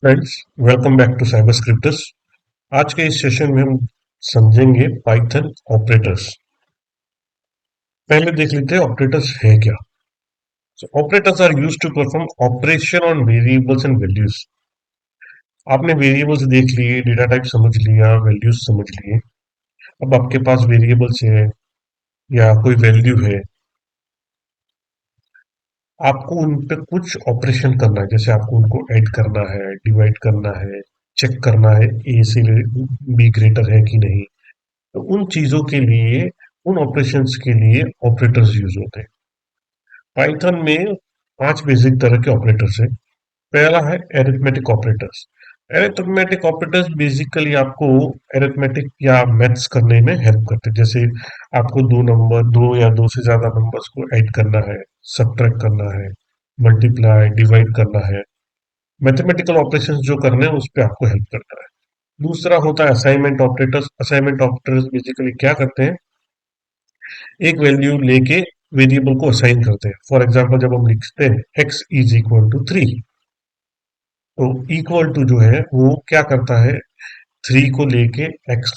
Friends, welcome back to cyber scripters. आज के इस सेशन में हम समझेंगे पाइथन ऑपरेटर्स। पहले देख लेते हैं ऑपरेटर्स है क्या। Operators are used to perform operation on variables and values. आपने वेरिएबल्स देख लिए, डेटा टाइप समझ लिया, वैल्यूज समझ लिए। अब आपके पास वेरिएबल्स है या कोई वैल्यू है, आपको उन पे कुछ ऑपरेशन करना है। जैसे आपको उनको ऐड करना है, डिवाइड करना है, चेक करना है ए से बी ग्रेटर है कि नहीं। तो उन चीजों के लिए, उन ऑपरेशंस के लिए ऑपरेटर्स यूज होते हैं। पाइथन में 5 बेसिक तरह के ऑपरेटर्स हैं। पहला है arithmetic operators. Arithmetic operators basically आपको एरिथमेटिक या मैथ्स करने में हेल्प करते हैं। जैसे आपको दो या दो से ज्यादा नंबर्स को ऐड करना है, सब्ट्रैक्ट करना है, मल्टीप्लाई डिवाइड करना है। मैथमेटिकल ऑपरेशंस जो करने हैं उस पे आपको हेल्प करता है। दूसरा होता है assignment operators. Assignment operators basically क्या करते हैं, एक वैल्यू लेके वेरिएबल को असाइन करते हैं। फॉर एग्जाम्पल, जब हम लिखते हैं x इज इक्वल टू 3, तो इक्वल टू जो है वो क्या करता है, 3 को लेके x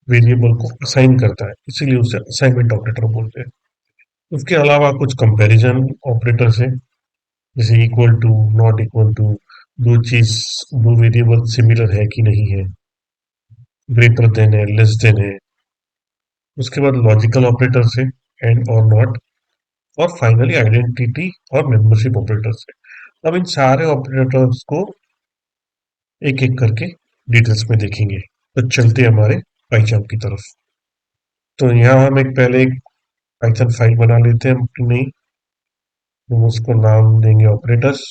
वेरिएबल को असाइन करता है, इसीलिए उसे असाइनमेंट ऑपरेटर बोलते हैं। उसके अलावा कुछ कंपैरिजन ऑपरेटर्स हैं, जैसे equal to, not equal to, दो चीज, दो वेरिएबल सिमिलर है कि नहीं है, ग्रेटर देन है, लेस देन है। उसके बाद लॉजिकल ऑपरेटर्स है, एंड और नॉट। और फाइनली आइडेंटिटी और मेंबरशिप ऑपरेटर्स है। अब इन सारे ऑपरेटर्स को एक एक करके डिटेल्स में देखेंगे। तो चलते हैं हमारे पाइथन की तरफ। तो यहाँ हम पहले एक पाइथन फाइल बना लेते हैं अपनी नई। हम उसको नाम देंगे ऑपरेटर्स।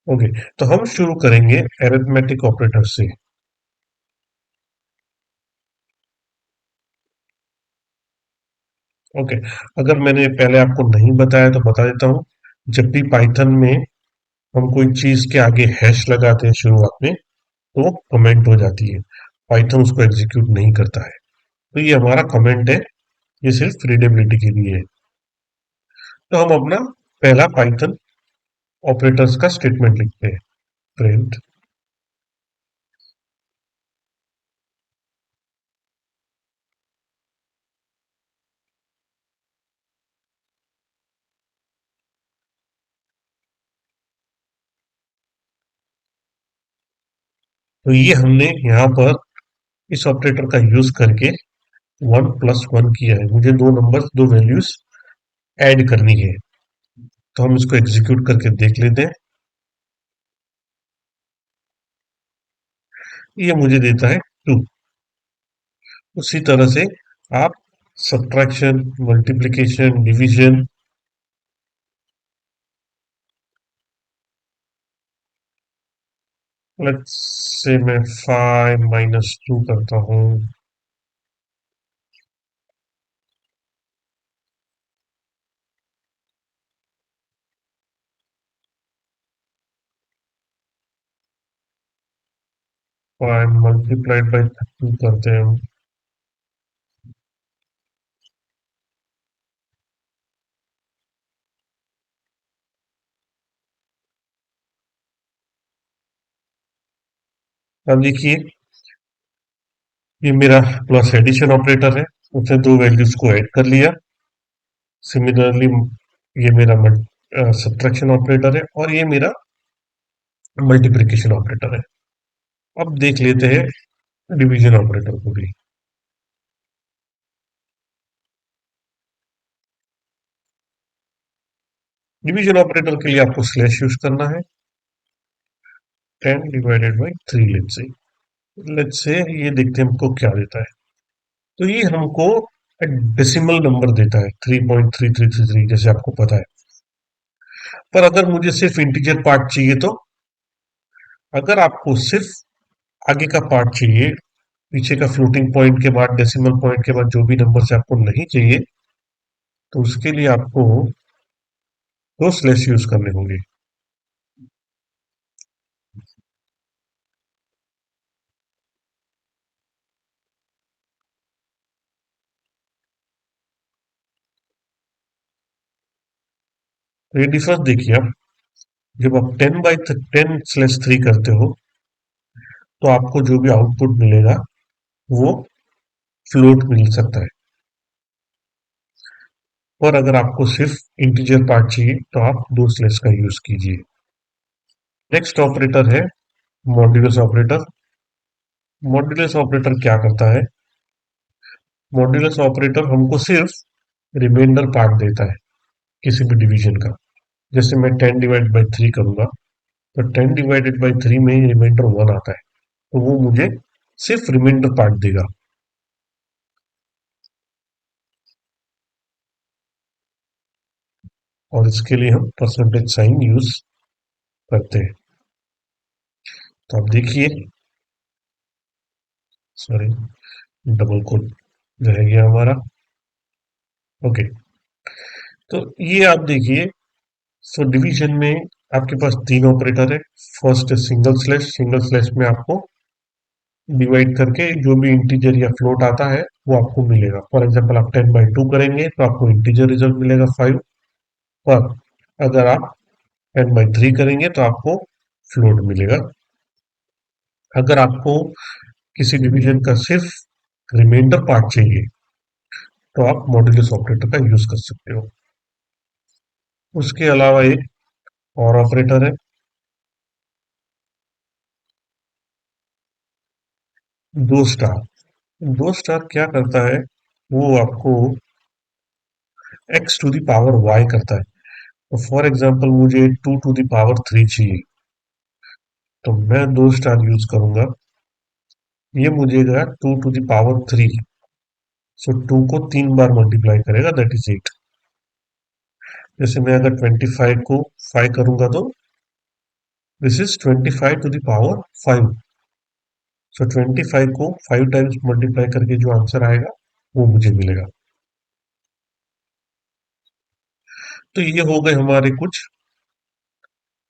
ओके, तो हम शुरू करेंगे एरिथमेटिक ऑपरेटर से। ओके, अगर मैंने पहले आपको नहीं बताया तो बता देता हूँ। जब भी पाइथन में हम कोई चीज के आगे हैश लगाते हैं शुरुआत में, तो वो कमेंट हो जाती है, पाइथन उसको एग्जीक्यूट नहीं करता है। तो ये हमारा कमेंट है, ये सिर्फ रीडेबिलिटी के लिए है। तो हम अपना पहला पाइथन ऑपरेटर्स का स्टेटमेंट लिखते हैं, प्रिंट। तो ये हमने यहाँ पर इस ऑपरेटर का यूज करके 1+1 किया है। मुझे दो नंबर, दो वैल्यूज ऐड करनी है। तो हम इसको एग्जीक्यूट करके देख लेते हैं। ये मुझे देता है 2। उसी तरह से आप subtraction, multiplication, division. Let's say मैं 5 - 2 करता हूँ। 5 × 2 करते हैं हम। अब देखिए, ये मेरा प्लस एडिशन ऑपरेटर है। उसने दो वैल्यूज को ऐड कर लिया। सिमिलरली ये मेरा सब्ट्रैक्शन ऑपरेटर है, और ये मेरा मल्टीप्लिकेशन ऑपरेटर है। अब देख लेते हैं डिवीजन ऑपरेटर को भी। डिवीजन ऑपरेटर के लिए आपको स्लैश यूज करना है। 10 ÷ 3, लेट्स से ये देखते हैं हमको क्या देता है। तो ये हमको डेसिमल नंबर देता है, 3.3333, जैसे आपको पता है। पर अगर मुझे सिर्फ इंटीजर पार्ट चाहिए तो, अगर आपको सिर्फ आगे का पार्ट चाहिए, पीछे का फ्लोटिंग पॉइंट के बाद, डेसिमल पॉइंट के बाद जो भी नंबर से आपको नहीं चाहिए, तो उसके लिए आपको दो स्लैश यूज करने होंगे। तो ये डिफरेंस देखिए आप। जब आप 10/10/3 करते हो तो आपको जो भी आउटपुट मिलेगा वो फ्लोट मिल सकता है। और अगर आपको सिर्फ इंटीजर पार्ट चाहिए तो आप दो स्लेस का यूज कीजिए। नेक्स्ट ऑपरेटर है मॉड्यूलस ऑपरेटर। मॉड्यूलस ऑपरेटर क्या करता है? मॉड्यूलस ऑपरेटर हमको सिर्फ रिमाइंडर पार्ट देता है किसी भी डिवीजन का। जैसे मैं 10/3 करूंगा तो 10/3 में रिमाइंडर 1 आता है, तो वो मुझे सिर्फ रिमाइंडर पार्ट देगा। और इसके लिए हम परसेंटेज साइन यूज करते हैं। तो आप देखिए, सॉरी, डबल कोड रह गया हमारा। ओके, तो ये आप देखिए। सो डिवीजन में आपके पास तीन ऑपरेटर है। फर्स्ट है सिंगल स्लैश। सिंगल स्लैश में आपको डिवाइड करके जो भी इंटीजर या फ्लोट आता है वो आपको मिलेगा। फॉर एग्जांपल आप 10/2 करेंगे तो आपको इंटीजर रिजल्ट मिलेगा 5। पर अगर आप 10/3 करेंगे तो आपको फ्लोट मिलेगा। अगर आपको किसी डिवीजन का सिर्फ रिमाइंडर पार्ट चाहिए तो आप मॉड्यूलस ऑपरेटर का यूज कर सकते हो। उसके अलावा एक और ऑपरेटर है, दो स्टार। दो स्टार क्या करता है? वो आपको x to the power y करता है। तो फॉर एग्जांपल मुझे 2 टू द पावर 3 चाहिए, तो मैं दो स्टार यूज करूंगा। ये मुझे देगा 2 टू द पावर 3। सो 2 को 3 बार मल्टीप्लाई करेगा, दैट इज 8। जैसे मैं अगर 25 को 5 करूंगा तो this is 25 to the power 5। So 25 को 5 टाइम्स मल्टीप्लाई करके जो आंसर आएगा वो मुझे मिलेगा। तो ये हो गए हमारे कुछ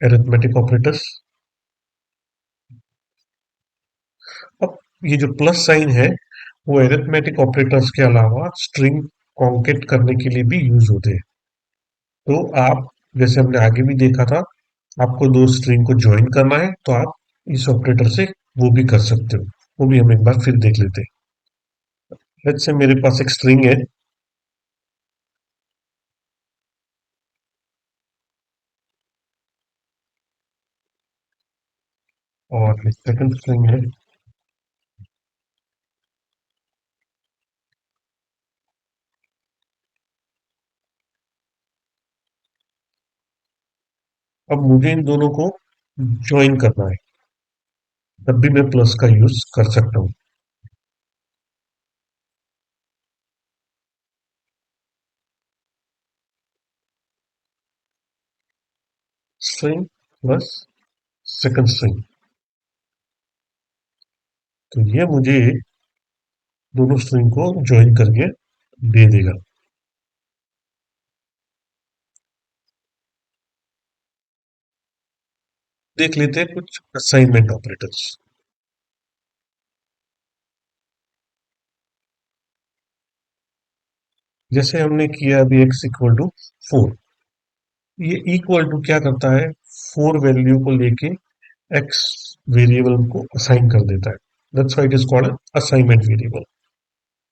एरिथमेटिक ऑपरेटर्स। अब ये जो प्लस साइन है वो एरिथमेटिक ऑपरेटर्स के अलावा स्ट्रिंग कॉन्केट करने के लिए भी यूज होते हैं। तो आप, जैसे हमने आगे भी देखा था, आपको दो स्ट्रिंग को ज्वाइन करना है तो आप इस ऑपरेटर से वो भी कर सकते हो। वो भी हम एक बार फिर देख लेते हैं। लेट्स से मेरे पास एक स्ट्रिंग है और सेकंड स्ट्रिंग है। अब मुझे इन दोनों को ज्वाइन करना है, तब भी मैं प्लस का यूज कर सकता हूँ। स्ट्रिंग प्लस सेकंड स्ट्रिंग, तो ये मुझे दोनों स्ट्रिंग को ज्वाइन करके दे देगा। देख लेते हैं कुछ असाइनमेंट ऑपरेटर्स। जैसे हमने किया अभी x=4। ये इक्वल टू क्या करता है? 4 वैल्यू को लेके x वेरिएबल को असाइन कर देता है। That's why it is called assignment variable.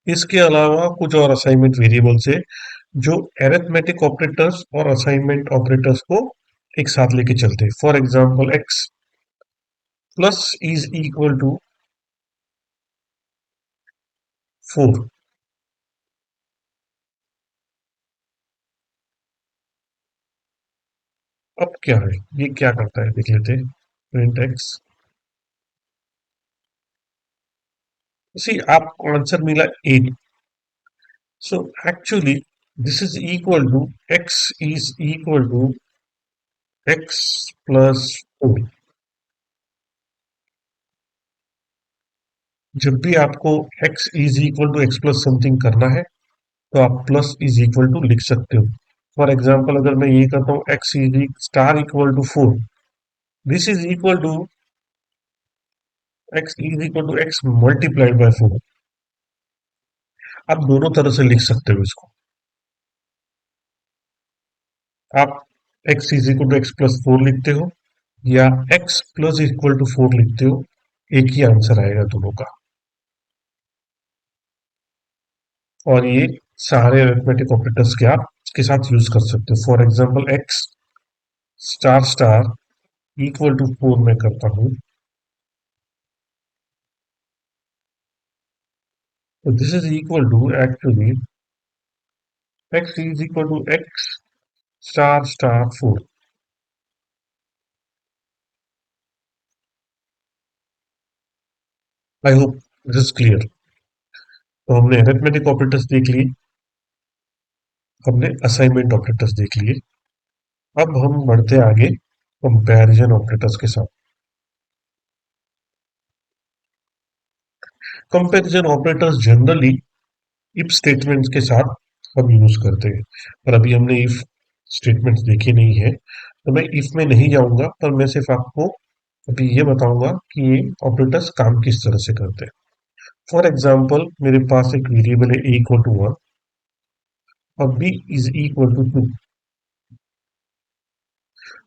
इसके अलावा कुछ और असाइनमेंट वेरिएबल्स है जो एरिथमेटिक ऑपरेटर्स और असाइनमेंट ऑपरेटर्स को एक साथ लेके चलते हैं। For example x plus is equal to 4। अब क्या है, ये क्या करता है देख लेते हैं। प्रिंट x, सी आपको आंसर मिला 8। So actually, this is equal to x is equal to x plus 4। जब भी आपको x is equal to x plus something करना है तो आप प्लस इज इक्वल टू लिख सकते हो। फॉर एग्जाम्पल अगर मैं ये करता हूँ x is star equal to 4, this is equal to x multiplied by 4। आप दोनों तरह से लिख सकते हो इसको। आप x is equal to x plus four लिखते हो या x plus equal to four लिखते हो, एक ही आंसर आएगा दोनों का। और ये सारे अरिथमेटिक ऑपरेटर्स के आप के साथ यूज कर सकते हो। For example x star star equal to four में करता हूं, तो this is equal to actually x is equal to x star star four. I hope this is clear. तो हमने अरिथमेटिक ऑपरेटर्स देख लिए, हमने असाइनमेंट ऑपरेटर्स देख लिए। अब हम बढ़ते आगे कंपैरिजन ऑपरेटर्स के साथ। Comparison operators generally if statements के साथ हम यूज करते हैं, पर अभी हमने इफ स्टेटमेंट्स देखे नहीं है, तो मैं इफ में नहीं जाऊंगा, पर मैं सिर्फ आपको अभी ये बताऊंगा कि ये ऑपरेटर्स काम किस तरह से करते हैं। फॉर एग्जाम्पल मेरे पास एक वेरिएबल है ए इक्वल टू वन और b is equal to two.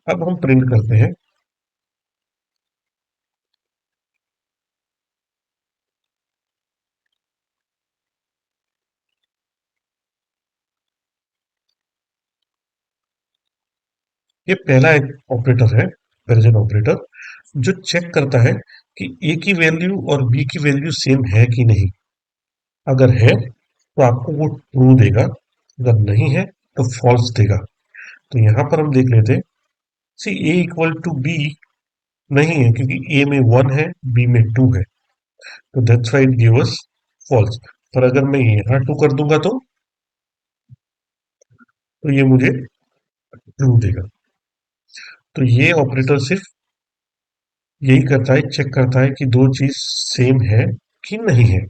अब हम प्रिंट करते हैं, ये पहला एक ऑपरेटर है कंपैरिजन ऑपरेटर, जो चेक करता है कि ए की वैल्यू और बी की वैल्यू सेम है कि नहीं। अगर है तो आपको वो ट्रू देगा, अगर नहीं है तो फॉल्स देगा। तो यहां पर हम देख लेते हैं, see A equal to B नहीं है क्योंकि ए में वन है, बी में टू है, तो that's why it give us false. पर अगर मैं यहाँ टू कर दूंगा तो ये मुझे ट्रू देगा। तो ये ऑपरेटर सिर्फ यही करता है, चेक करता है कि दो चीज सेम है कि नहीं है।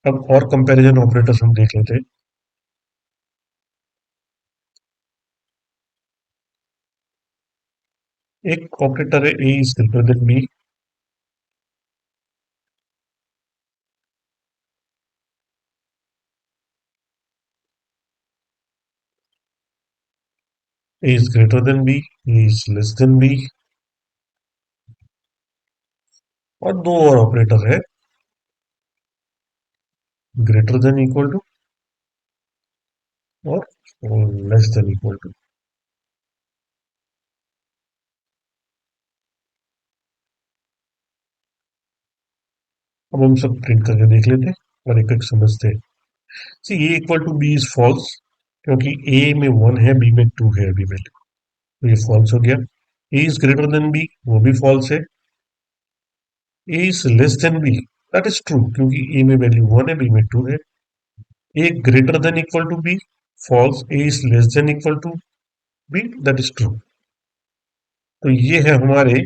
अब और कंपैरिजन ऑपरेटर्स हम देख लेते हैं। एक ऑपरेटर है A is greater than B. A is greater than B, A is less than B. और दो और ऑपरेटर है, ग्रेटर देन इक्वल टू और लेस देन इक्वल टू। अब हम सब प्रिंट करके देख लेते हैं और एक एक समझते हैं। See A equal to B is false, क्योंकि ए में वन है, बी में टू है अभी वैल्यू, तो ये फॉल्स हो गया। A is greater than B, वो भी फॉल्स है। A is less than B, that is true क्योंकि ए में वैल्यू वन है, बी में टू है। A greater than equal to B, false. A is less than equal to B, that is true. तो ये है हमारे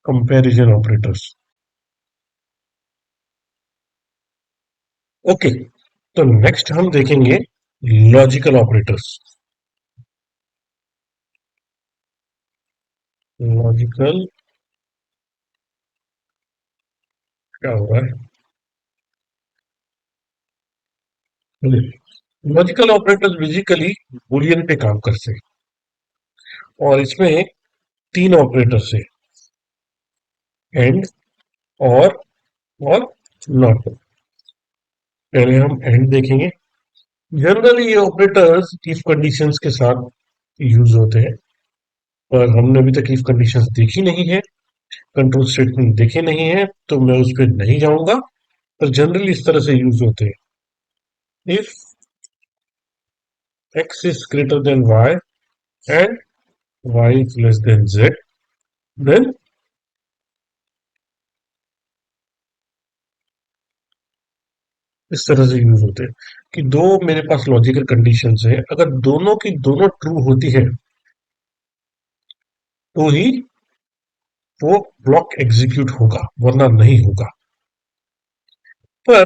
कंपैरिजन ऑपरेटर्स। ओके, तो नेक्स्ट हम देखेंगे लॉजिकल ऑपरेटर्स। लॉजिकल क्या होगा? लॉजिकल ऑपरेटर्स बेसिकली बुलियन पे काम करते हैं, और इसमें तीन ऑपरेटर्स है, एंड, और नॉट। पहले हम एंड देखेंगे। जनरली ये ऑपरेटर्स इफ कंडीशंस के साथ यूज होते हैं, पर हमने अभी तक इफ कंडीशंस देखी नहीं है, कंट्रोल स्टेटमेंट देखे नहीं है, तो मैं उस पर नहीं जाऊंगा। पर जनरली इस तरह से यूज होते हैं। If x is greater than y and y is less than z, then इस तरह से यूज होते हैं कि दो मेरे पास लॉजिकल कंडीशंस है, अगर दोनों की दोनों ट्रू होती है तो ही वो ब्लॉक एग्जीक्यूट होगा, वरना नहीं होगा। पर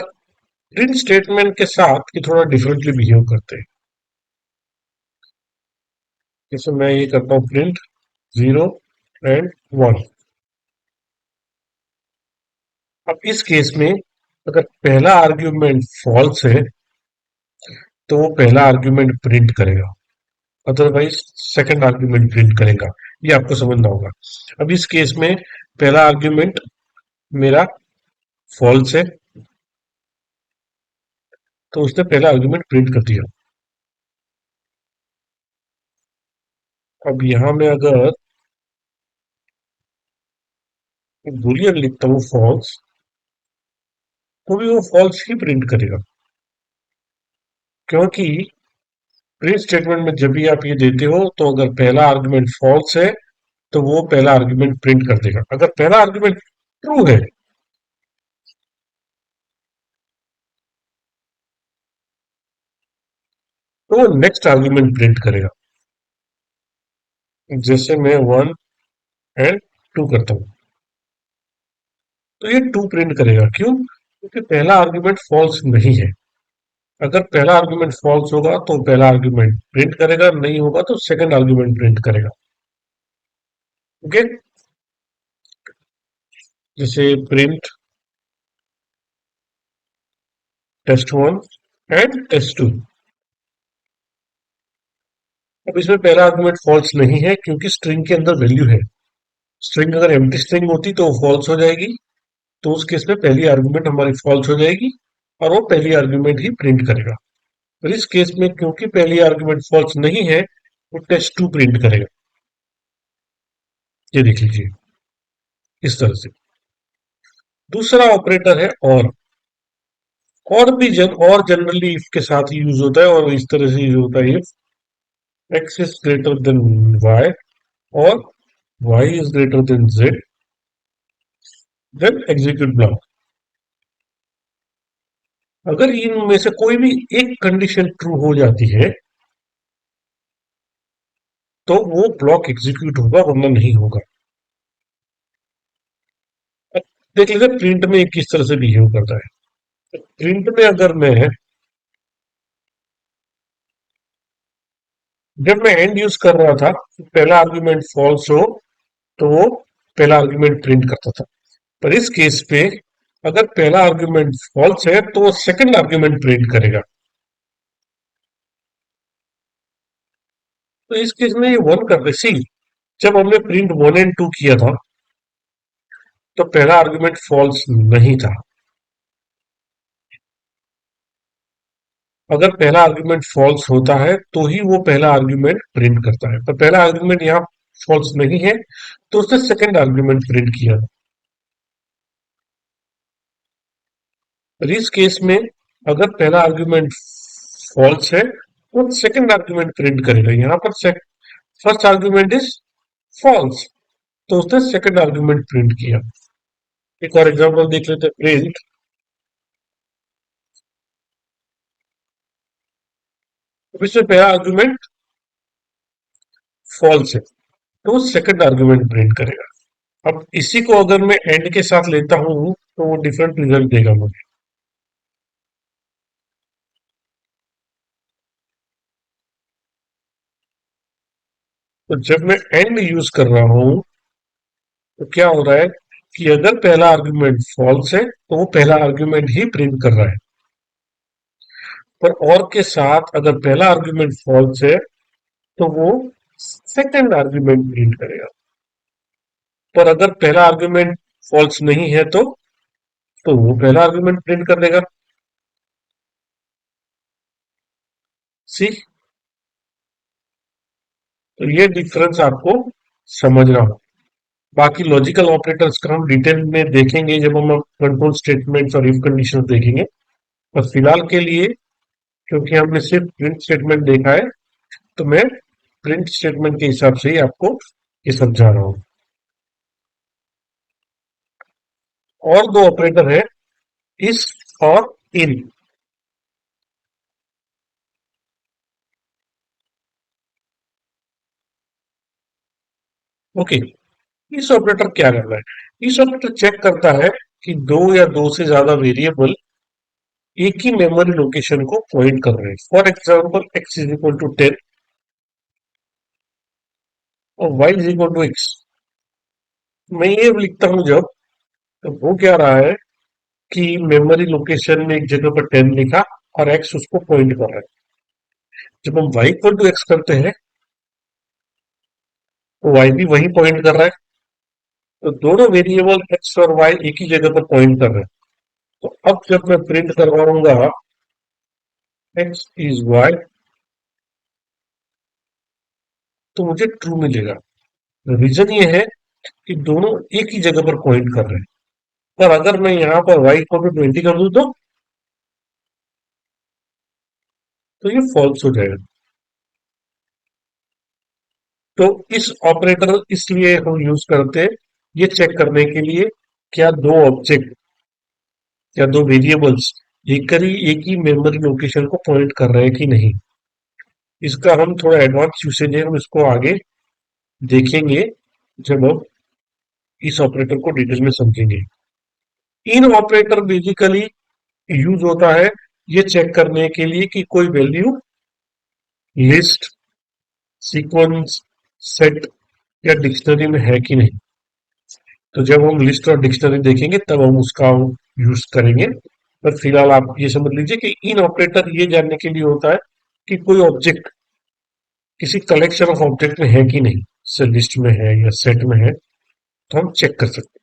प्रिंट स्टेटमेंट के साथ ये थोड़ा डिफरेंटली बिहेव करते हैं। जैसे मैं ये करता हूँ प्रिंट जीरो एंड वन। अब इस केस में अगर पहला आर्ग्यूमेंट फॉल्स है तो वो पहला आर्ग्यूमेंट प्रिंट करेगा, अदरवाइज सेकंड आर्ग्यूमेंट प्रिंट करेगा। ये आपको समझना होगा। अब इस केस में पहला आर्ग्यूमेंट मेरा फॉल्स है, तो उसने पहला आर्ग्यूमेंट प्रिंट कर दिया। अब यहां में अगर बुलियन लिखता हूँ फॉल्स, तो भी वो फॉल्स ही प्रिंट करेगा, क्योंकि प्रिंट स्टेटमेंट में जब भी आप ये देते हो तो अगर पहला आर्गुमेंट फॉल्स है तो वो पहला आर्गुमेंट प्रिंट कर देगा। अगर पहला आर्गुमेंट ट्रू है तो वो नेक्स्ट आर्गुमेंट प्रिंट करेगा। जैसे मैं 1 और 2 करता हूं, तो ये 2 प्रिंट करेगा। क्यों? क्योंकि पहला आर्गुमेंट फॉल्स नहीं है। अगर पहला आर्गुमेंट फॉल्स होगा तो पहला आर्गुमेंट प्रिंट करेगा, नहीं होगा तो सेकंड आर्गुमेंट प्रिंट करेगा। ओके, जैसे प्रिंट test1 एंड test2। अब इसमें पहला आर्गुमेंट फॉल्स नहीं है क्योंकि स्ट्रिंग के अंदर वैल्यू है। स्ट्रिंग अगर एम्प्टी स्ट्रिंग होती तो फॉल्स हो जाएगी, तो उस केस में पहली आर्गुमेंट हमारी फॉल्स हो जाएगी और वो पहली आर्गुमेंट ही प्रिंट करेगा। और इस केस में क्योंकि पहली आर्गुमेंट फॉल्स नहीं है, वो टेस्ट 2 प्रिंट करेगा। ये देख लीजिए इस तरह से। दूसरा ऑपरेटर है और भी और जनरली इफ के साथ यूज होता है और इस तरह से यूज होता है। If x is greater than y और y is greater than z, then execute block. अगर इनमें से कोई भी एक कंडीशन ट्रू हो जाती है तो वो ब्लॉक एग्जीक्यूट होगा, वरना नहीं होगा। अब देख लेते प्रिंट में किस तरह से बिहेव करता है। प्रिंट में अगर मैं जब मैं एंड यूज कर रहा था, पहला आर्ग्यूमेंट फॉल्स हो तो वो पहला आर्ग्यूमेंट प्रिंट करता था। पर इस केस पे अगर पहला आर्ग्यूमेंट फॉल्स है तो वो सेकंड आर्ग्यूमेंट प्रिंट करेगा। तो इस केस में ये 1 कर दे। सी, जब हमने प्रिंट 1 और 2 किया था तो पहला आर्ग्यूमेंट फॉल्स नहीं था। अगर पहला आर्ग्यूमेंट फॉल्स होता है तो ही वो पहला आर्ग्यूमेंट प्रिंट करता है। पर पहला आर्ग्यूमेंट यहाँ फॉल्स नहीं है तो उसने सेकंड आर्ग्यूमेंट प्रिंट किया। और इस केस में अगर पहला आर्ग्यूमेंट फॉल्स है तो सेकंड आर्ग्यूमेंट प्रिंट करेगा। यहाँ पर फर्स्ट आर्ग्यूमेंट इज फॉल्स, तो उसने सेकंड आर्ग्यूमेंट प्रिंट किया। एक और एग्जांपल देख लेते हैं। प्रिंट इसमें पहला आर्ग्यूमेंट फॉल्स है तो सेकंड आर्ग्यूमेंट प्रिंट करेगा। अब इसी को अगर मैं एंड के साथ लेता हूं तो वो डिफरेंट रिजल्ट देगा मुझे। तो जब मैं एंड यूज कर रहा हूं तो क्या हो रहा है कि अगर पहला आर्ग्यूमेंट फॉल्स है तो वो पहला आर्ग्यूमेंट ही प्रिंट कर रहा है। पर और के साथ अगर पहला आर्ग्यूमेंट फॉल्स है तो वो सेकंड आर्ग्यूमेंट प्रिंट करेगा। पर अगर पहला आर्ग्यूमेंट फॉल्स नहीं है तो वो पहला आर्ग्यूमेंट प्रिंट कर देगा। सी, तो ये डिफरेंस आपको समझना हो। बाकी लॉजिकल ऑपरेटर्स का हम डिटेल में देखेंगे जब हम कंट्रोल स्टेटमेंट्स और इफ कंडीशन देखेंगे। पर फिलहाल के लिए, क्योंकि हमने सिर्फ प्रिंट स्टेटमेंट देखा है, तो मैं प्रिंट स्टेटमेंट के हिसाब से ही आपको ये समझा रहा हूं। और दो ऑपरेटर है, इस और इन। ओके, इस ऑपरेटर क्या कर रहा है? इस ऑपरेटर चेक करता है कि दो या दो से ज्यादा वेरिएबल एक ही मेमोरी लोकेशन को पॉइंट कर रहे हैं। For example x is equal to 10 और y is equal to x। मैं ये लिखता हूं जब, तो वो क्या रहा है कि मेमोरी लोकेशन में एक जगह पर 10 लिखा और x उसको पॉइंट कर रहा है। जब हम y इक्वल टू x करते हैं तो वाई भी वही पॉइंट कर रहा है। तो दोनों वेरिएबल एक्स और वाई एक ही जगह पर पॉइंट कर रहे हैं। तो अब जब मैं प्रिंट करवाऊंगा एक्स इज वाई, तो मुझे ट्रू मिलेगा। रीजन ये है कि दोनों एक ही जगह पर पॉइंट कर रहे हैं। पर अगर मैं यहाँ पर y को भी 20 कर दूं तो ये फॉल्स हो जाएगा। तो इस ऑपरेटर इसलिए हम यूज करते हैं, ये चेक करने के लिए क्या दो ऑब्जेक्ट या दो वेरिएबल्स एक ही मेमोरी लोकेशन को पॉइंट कर रहे हैं कि नहीं। इसका हम थोड़ा एडवांस यूसेज है, हम इसको आगे देखेंगे जब हम इस ऑपरेटर को डिटेल में समझेंगे। इन ऑपरेटर बेसिकली यूज होता है ये चेक करने के लिए कि कोई वैल्यू लिस्ट, सीक्वेंस, सेट या डिक्शनरी में है कि नहीं। तो जब हम लिस्ट और डिक्शनरी देखेंगे तब हम उसका यूज करेंगे। पर फिलहाल आप ये समझ लीजिए कि इन ऑपरेटर ये जानने के लिए होता है कि कोई ऑब्जेक्ट किसी कलेक्शन ऑफ ऑब्जेक्ट में है कि नहीं, से लिस्ट में है या सेट में है, तो हम चेक कर सकते हैं।